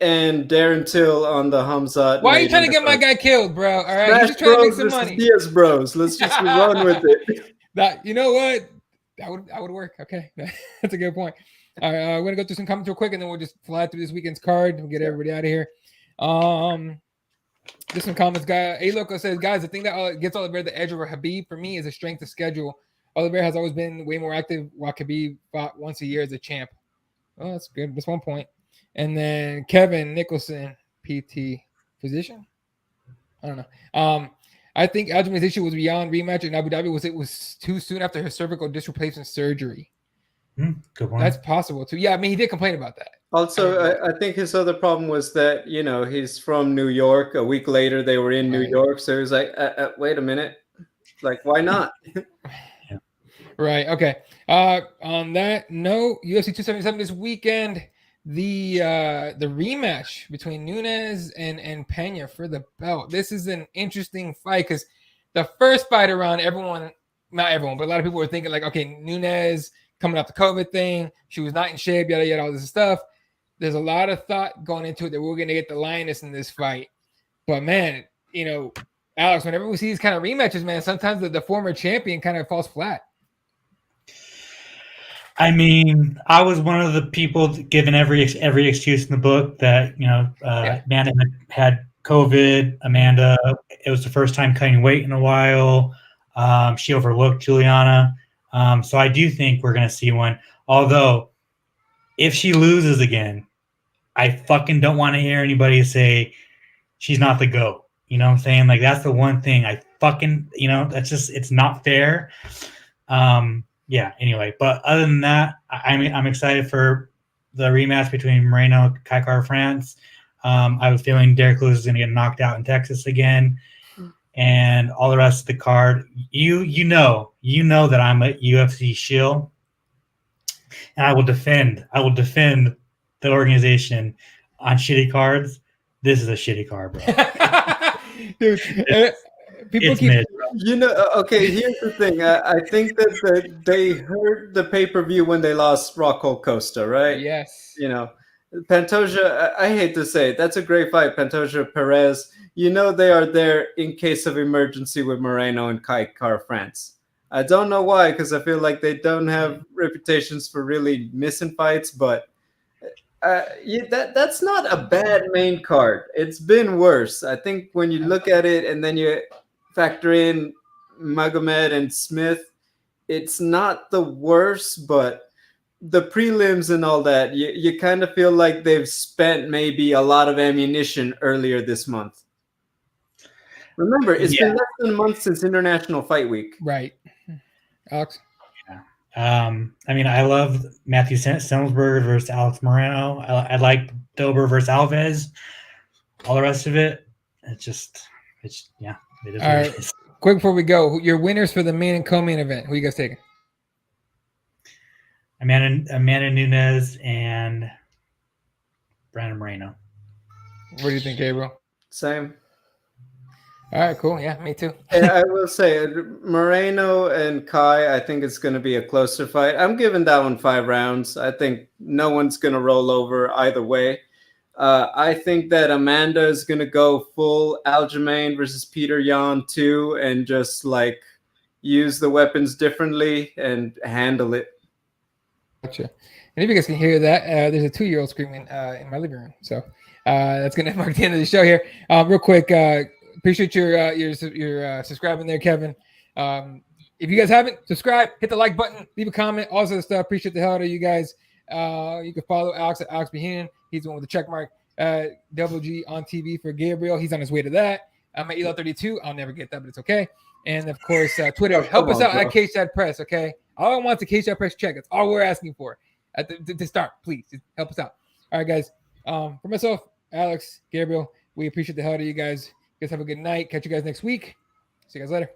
and Darren Till on the Khamzat. Why are you trying to get my guy killed, bro? All right. Smash He's just trying to make some versus money. Diaz bros. Let's just run with it. You know what? That would work. Okay. That's a good point. All right. We're going to go through some comments real quick, and then we'll just fly through this weekend's card. We'll get everybody out of here. Just some comments. Guy A Loco says, guys, the thing that gets Oliveira the edge over Khabib for me is a strength of schedule. Oliveira has always been way more active, while Khabib fought once a year as a champ. Oh, that's good. That's 1 point. And then Kevin Nicholson, PT physician. I don't know. I think Aljamain's issue was beyond rematch in Abu Dhabi. It was too soon after his cervical disc replacement surgery. Good one. That's possible too. Yeah, I mean, he did complain about that. Also, I think his other problem was that, he's from New York. A week later, they were in New York. So he was like, wait a minute. Like, why not? Yeah. Right. Okay. On that note, UFC 277 this weekend, the rematch between Nunes and Pena for the belt. This is an interesting fight because the first fight around, not everyone, but a lot of people were thinking like, okay, Nunes coming off the COVID thing, she was not in shape, yada yada, all this stuff. There's a lot of thought going into it that we're going to get the lioness in this fight. But man, Alex, whenever we see these kind of rematches, man, sometimes the former champion kind of falls flat. I mean, I was one of the people given every excuse in the book that Amanda had COVID, Amanda, it was the first time cutting weight in a while. She overlooked Juliana. So I do think we're going to see one. Although, if she loses again, I fucking don't want to hear anybody say she's not the GOAT. You know what I'm saying? Like, that's the one thing I fucking, that's just, it's not fair. Yeah, anyway. But other than that, I'm excited for the rematch between Moreno and Kai Kara-France. I have a feeling Derek Lewis is going to get knocked out in Texas again. And all the rest of the card, you know that I'm a UFC shill, and I will defend the organization on shitty cards. This is a shitty card, bro. Dude, people keep mid, okay, here's the thing. I think that they heard the pay-per-view when they lost Rocco Costa, right? Yes. Pantoja, I hate to say it, that's a great fight. Pantoja, Perez, they are there in case of emergency with Moreno and Kai Kara-France. I don't know why, because I feel like they don't have reputations for really missing fights, but that's not a bad main card. It's been worse. I think when you look at it and then you factor in Magomed and Smith, it's not the worst, but the prelims and all that, you kind of feel like they've spent maybe a lot of ammunition earlier this month. Remember, it's been less than a month since International Fight Week. Right. Alex? Yeah. I love Matthew Semelsberger versus Alex Moreno. I like Dober versus Alves. All the rest of it, it is all right. It is. Quick before we go, your winners for the main and co-main event. Who you guys taking? Amanda Nunes and Brandon Moreno. What do you think, Gabriel? Same. All right, cool. Yeah, me too. I will say Moreno and Kai, I think it's going to be a closer fight. I'm giving that one 5 rounds. I think no one's going to roll over either way. I think that Amanda is going to go full Aljamain versus Peter Yan too, and just like use the weapons differently and handle it. Gotcha. And if you guys can hear that, there's a 2-year-old screaming in my living room. So that's going to mark the end of the show here. Real quick, appreciate your subscribing there, Kevin. If you guys haven't, subscribe, hit the like button, leave a comment, all sorts of stuff. Appreciate the hell out of you guys. You can follow Alex at Alex Behanan. He's the one with the check mark. Double G on TV for Gabriel. He's on his way to that. I'm at Elo32. I'll never get that, but it's okay. And of course, Twitter. Help us out at Cageside Press, okay? All I want is a Cageside Press check. That's all we're asking for to start. Please, just help us out. All right, guys. For myself, Alex, Gabriel, we appreciate the hell out of you guys. You guys have a good night. Catch you guys next week. See you guys later.